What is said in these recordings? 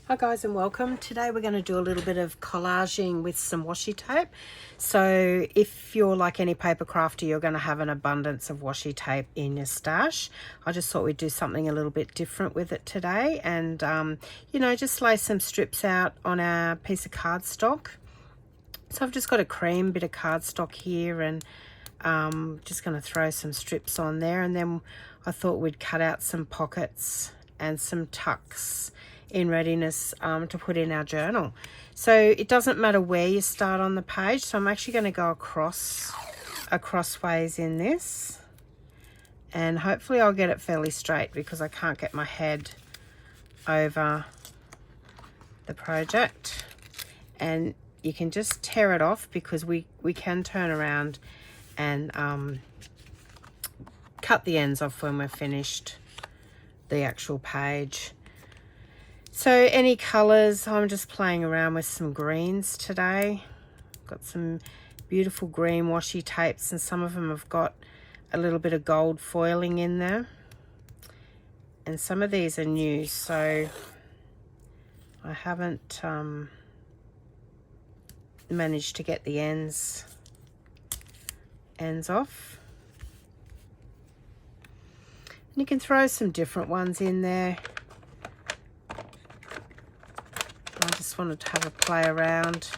Hi guys and welcome. Today we're going to do a little bit of collaging with some washi tape. So if you're like any paper crafter, you're going to have an abundance of washi tape in your stash. I just thought we'd do something a little bit different with it today and just lay some strips out on our piece of cardstock. So I've just got a cream bit of cardstock here and just going to throw some strips on there, and then I thought we'd cut out some pockets and some tucks in readiness to put in our journal. So it doesn't matter where you start on the page, so I'm actually going to go crossways in this, and hopefully I'll get it fairly straight because I can't get my head over the project. And you can just tear it off because we can turn around and cut the ends off when we're finished the actual page. So any colors, I'm just playing around with some greens today. Got some beautiful green washi tapes, and some of them have got a little bit of gold foiling in there. And some of these are new, so I haven't managed to get the ends off. And you can throw some different ones in there. I just wanted to have a play around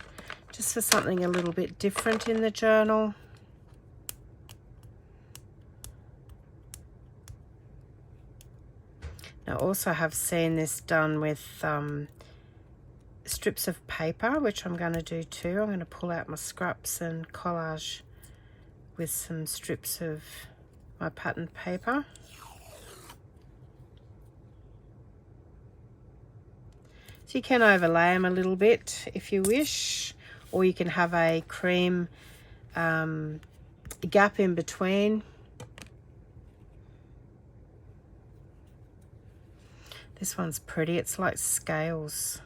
just for something a little bit different in the journal. Now, also have seen this done with strips of paper, which I'm going to do too. I'm going to pull out my scraps and collage with some strips of my patterned paper. So you can overlay them a little bit if you wish, or you can have a cream gap in between. This one's pretty, it's like scales.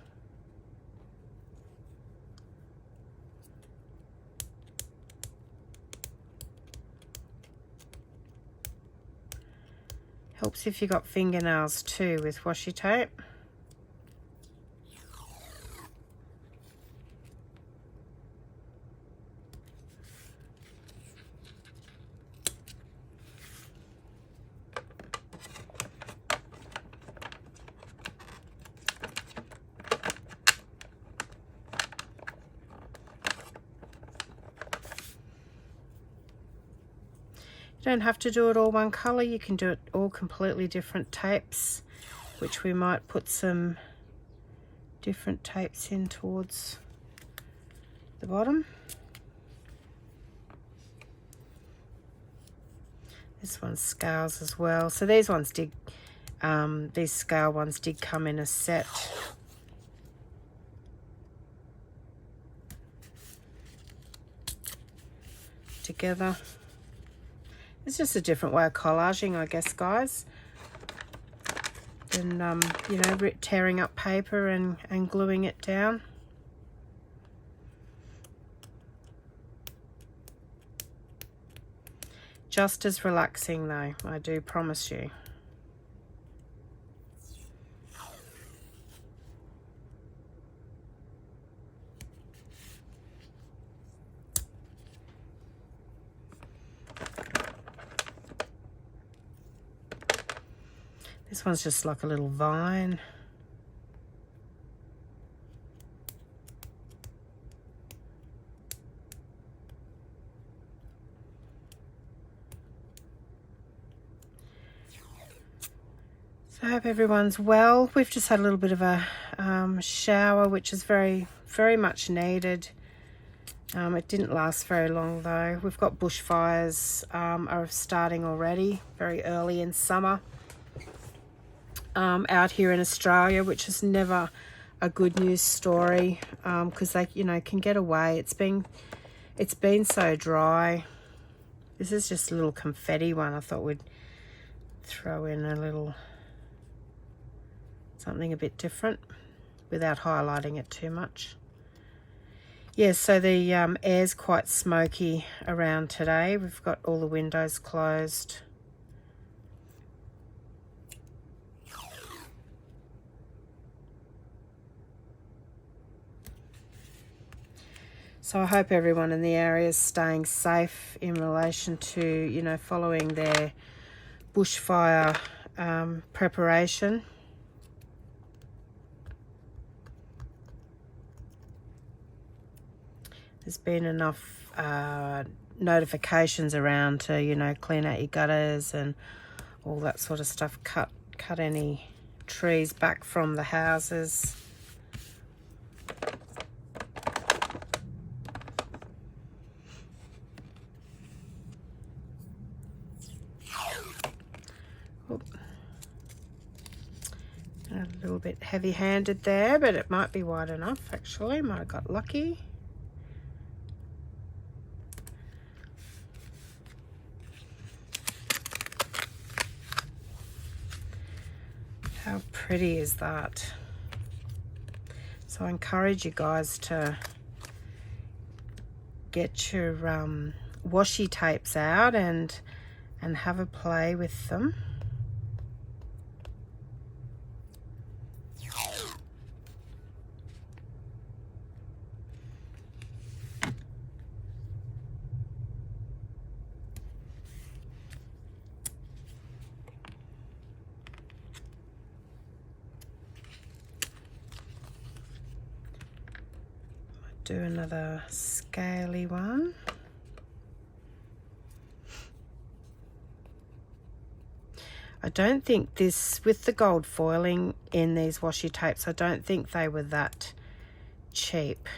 Helps if you've got fingernails too with washi tape. You don't have to do it all one color, you can do it all completely different tapes, which we might put some different tapes in towards the bottom. This one's scales as well. So these ones did, these scale ones did come in a set. Together. It's just a different way of collaging, I guess, guys, than tearing up paper and gluing it down. Just as relaxing though, I do promise you. This one's just like a little vine. So I hope everyone's well. We've just had a little bit of a shower, which is very, very much needed. It didn't last very long though. We've got bushfires are starting already, very early in summer. Out here in Australia, which is never a good news story because they can get away. It's been so dry. This is just a little confetti one. I thought we'd throw in a little something a bit different without highlighting it too much. Yeah, so the air's quite smoky around today. We've got all the windows closed. So I hope everyone in the area is staying safe in relation to, you know, following their bushfire preparation. There's been enough notifications around to, you know, clean out your gutters and all that sort of stuff. Cut any trees back from the houses. Oop. A little bit heavy-handed there, but it might be wide enough actually. Might have got lucky. How pretty is that? So I encourage you guys to get your washi tapes out and have a play with them. Do another scaly one. I don't think this, with the gold foiling in these washi tapes, I don't think they were that cheap.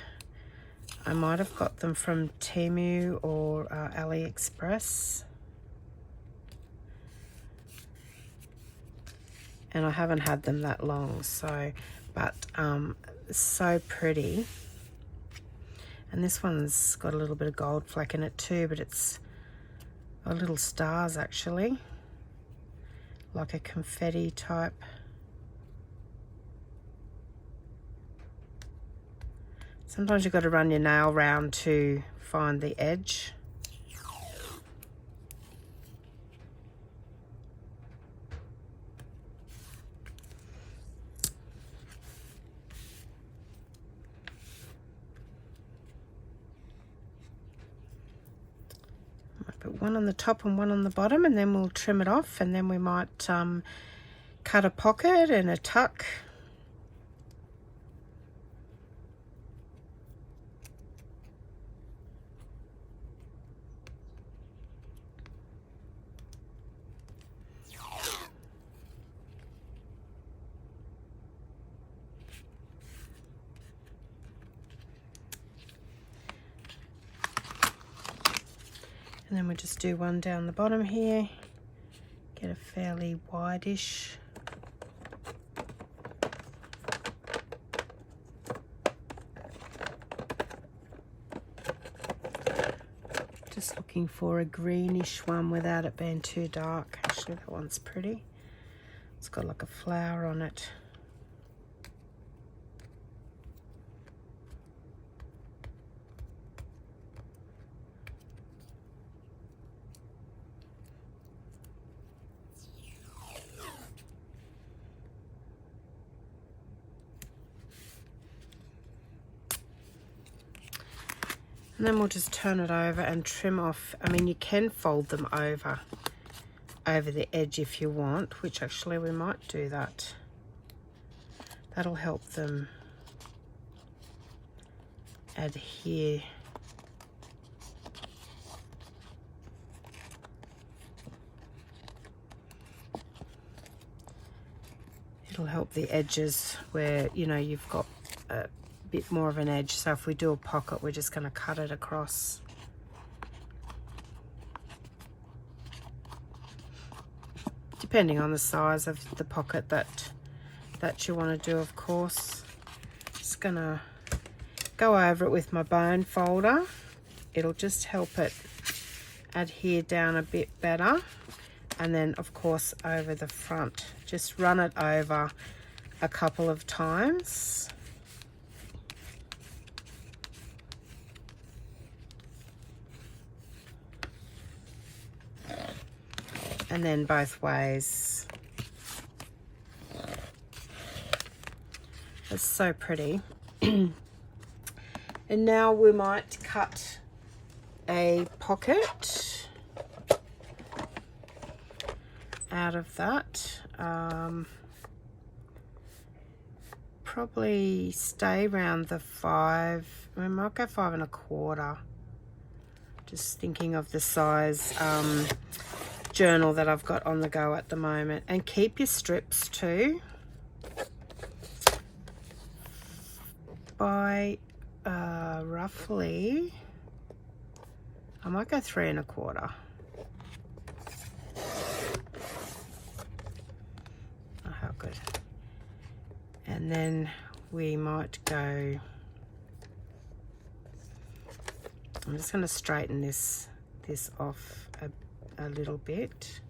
I might have got them from Temu or AliExpress. And I haven't had them that long, so, but so pretty. And this one's got a little bit of gold fleck in it too, but it's a little stars actually, like a confetti type. Sometimes you've got to run your nail round to find the edge. Put one on the top and one on the bottom, and then we'll trim it off, and then we might cut a pocket and a tuck. And then we'll just do one down the bottom here, get a fairly wide-ish. Just looking for a greenish one without it being too dark. Actually, that one's pretty. It's got like a flower on it. And then we'll just turn it over and trim off. I mean, you can fold them over the edge if you want, which actually we might do that. That'll help them adhere. It'll help the edges where, you know, you've got a bit more of an edge. So if we do a pocket, we're just going to cut it across. Depending on the size of the pocket that you want to do, of course. Just going to go over it with my bone folder. It'll just help it adhere down a bit better. And then, of course, over the front. Just run it over a couple of times. And then both ways. It's so pretty. And now we might cut a pocket out of that. Probably stay around the 5, I might go 5 1/4. Just thinking of the size journal that I've got on the go at the moment. And keep your strips too. By roughly, I might go 3 1/4. Oh, how good. And then we might go, I'm just going to straighten this off a little bit.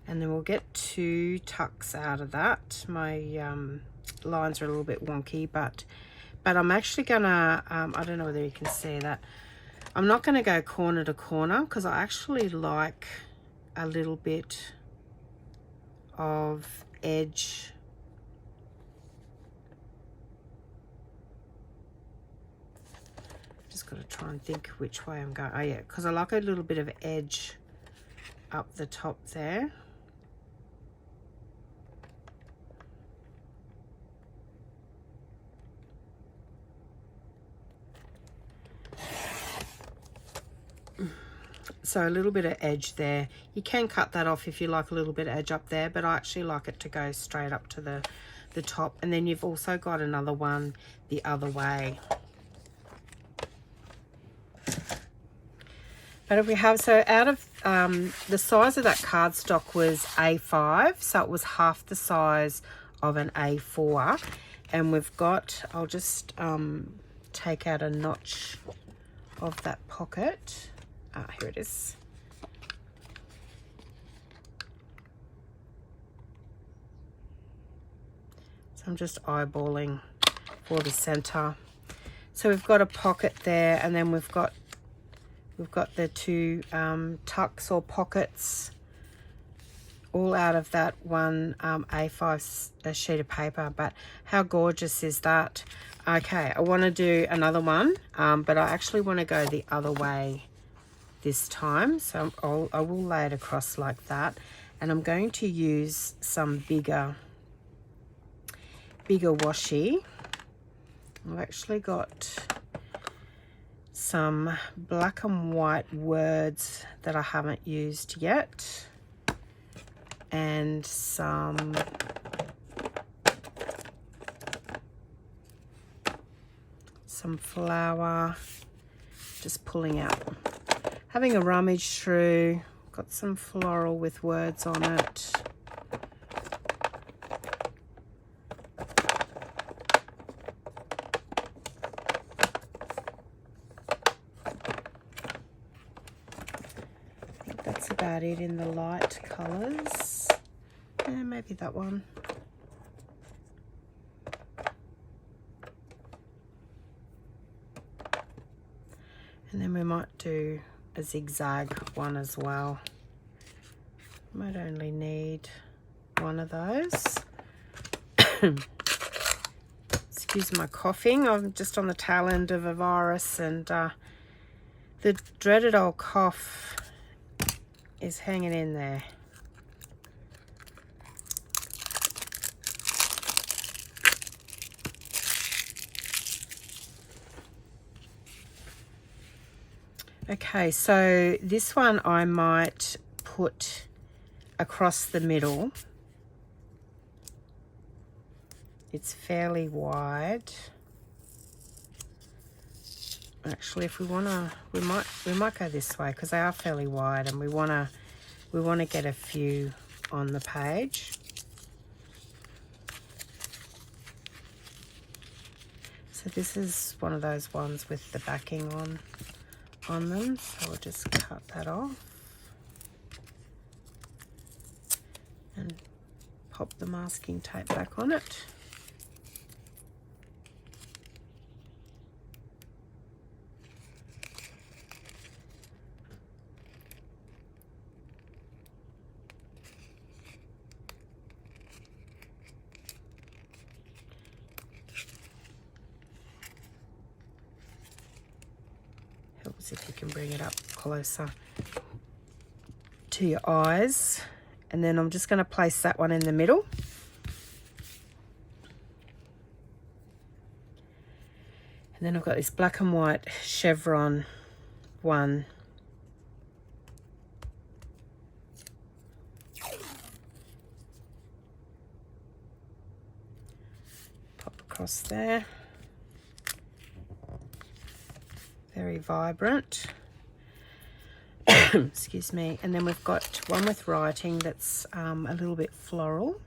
And then we'll get 2 tucks out of that. My lines are a little bit wonky, but I'm actually gonna, I don't know whether you can see that. I'm not gonna go corner to corner because I actually like a little bit of edge. Just gotta try and think which way I'm going. Oh yeah, because I like a little bit of edge up the top there. So a little bit of edge there. You can cut that off if you like a little bit of edge up there, but I actually like it to go straight up to the top. And then you've also got another one the other way. But if we have, so out of the size of that cardstock was A5, so it was half the size of an A4. And we've got, I'll just take out a notch of that pocket. Ah, here it is. So I'm just eyeballing for the center. So we've got a pocket there, and then we've got the 2 tucks or pockets all out of that one A5 sheet of paper. But how gorgeous is that? Okay, I want to do another one, but I actually want to go the other way this time, so I will lay it across like that, and I'm going to use some bigger washi. I've actually got some black and white words that I haven't used yet, and some flour, just pulling out, having a rummage through. Got some floral with words on it. I think that's about it in the light colours. Yeah, maybe that one. And then we might do a zigzag one as well. Might only need one of those. Excuse my coughing. I'm just on the tail end of a virus, and the dreaded old cough is hanging in there. Okay, so this one I might put across the middle. It's fairly wide. Actually, if we wanna, we might go this way because they are fairly wide, and we wanna get a few on the page. So this is one of those ones with the backing on them, so we'll just cut that off and pop the masking tape back on it. see if you can bring it up closer to your eyes. And then I'm just going to place that one in the middle. And then I've got this black and white chevron one. Pop across there. Very vibrant. Excuse me. And then we've got one with writing that's a little bit floral.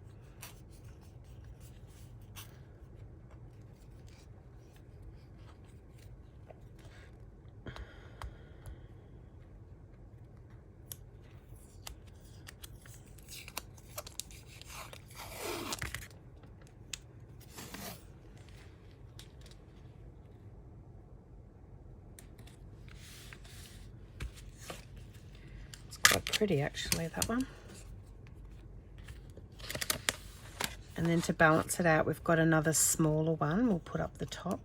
Quite pretty actually, that one. And then to balance it out, we've got another smaller one we'll put up the top.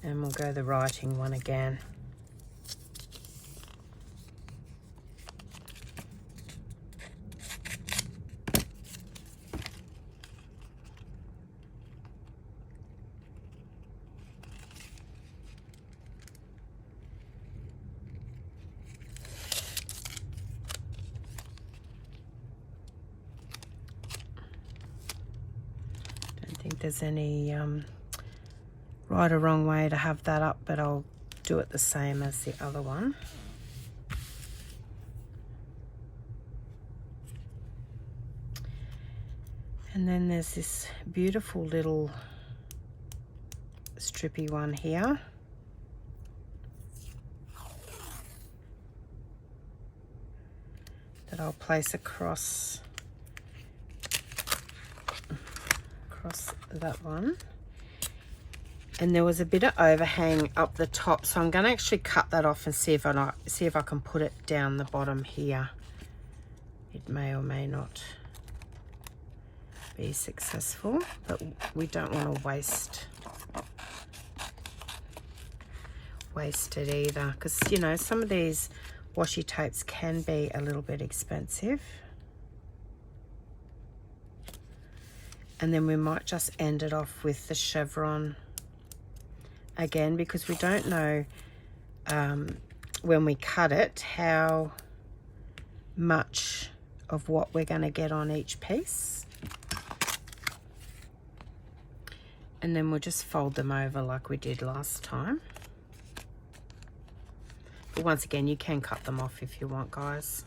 And we'll go the writing one again. Don't think there's any right or wrong way to have that up, but I'll do it the same as the other one. And then there's this beautiful little strippy one here. That I'll place across that one. And there was a bit of overhang up the top, so I'm going to actually cut that off and see if I can put it down the bottom here. It may or may not be successful, but we don't want to waste it either, because you know some of these washi tapes can be a little bit expensive. And then we might just end it off with the chevron again, because we don't know when we cut it how much of what we're going to get on each piece. And then we'll just fold them over like we did last time. But once again, you can cut them off if you want, guys.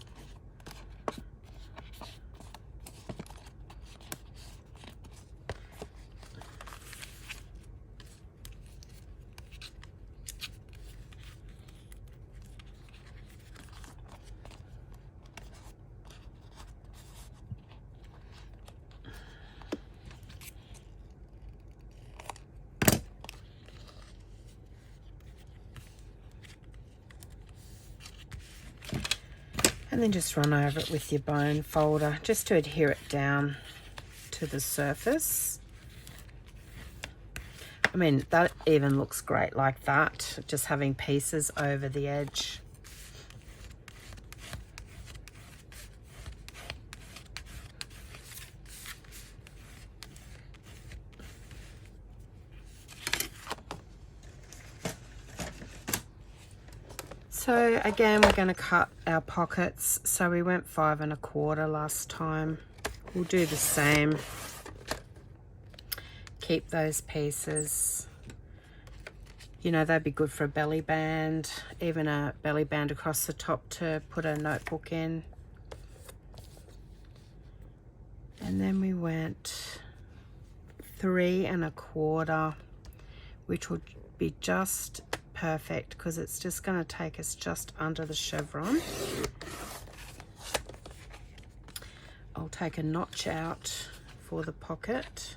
And then just run over it with your bone folder just to adhere it down to the surface. I mean, that even looks great like that, just having pieces over the edge. So again, we're going to cut our pockets. So we went 5 1/4 last time. We'll do the same. Keep those pieces. You know, they'd be good for a belly band, even a belly band across the top to put a notebook in. And then we went 3 1/4, which would be just perfect because it's just going to take us just under the chevron. I'll take a notch out for the pocket.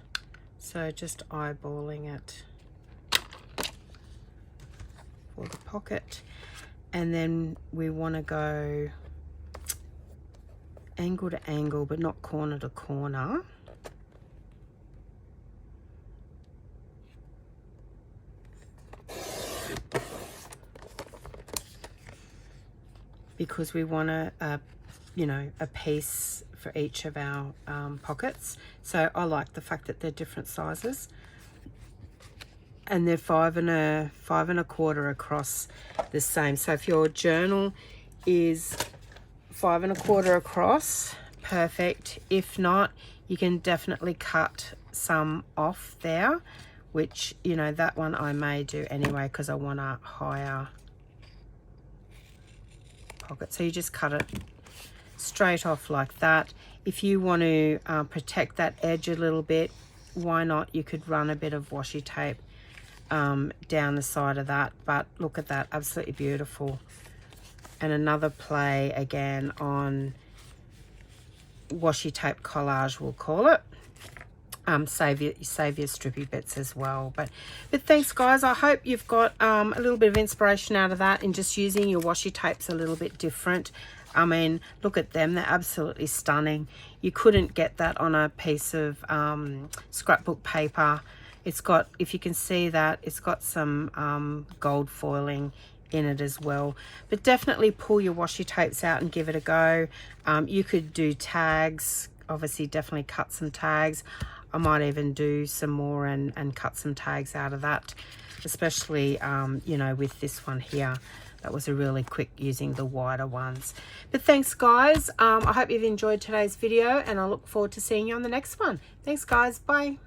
So just eyeballing it for the pocket. And then we want to go angle to angle, but not corner to corner. Because we want a piece for each of our pockets. So I like the fact that they're different sizes, and they're 5 1/4 across the same. So if your journal is 5 1/4 across, perfect. If not, you can definitely cut some off there, which, you know, that one I may do anyway because I want a higher pocket. So you just cut it straight off like that. If you want to protect that edge a little bit, why not? You could run a bit of washi tape down the side of that. But look at that, absolutely beautiful. And another play again on washi tape collage, we'll call it. Save your strippy bits as well. But thanks guys, I hope you've got a little bit of inspiration out of that, and just using your washi tapes a little bit different. I mean, look at them, they're absolutely stunning. You couldn't get that on a piece of scrapbook paper. It's got, if you can see that, it's got some gold foiling in it as well. But definitely pull your washi tapes out and give it a go. You could do tags, obviously definitely cut some tags. I might even do some more and cut some tags out of that, especially you know, with this one here. That was a really quick using the wider ones. But thanks guys, I hope you've enjoyed today's video, and I look forward to seeing you on the next one. Thanks guys, bye.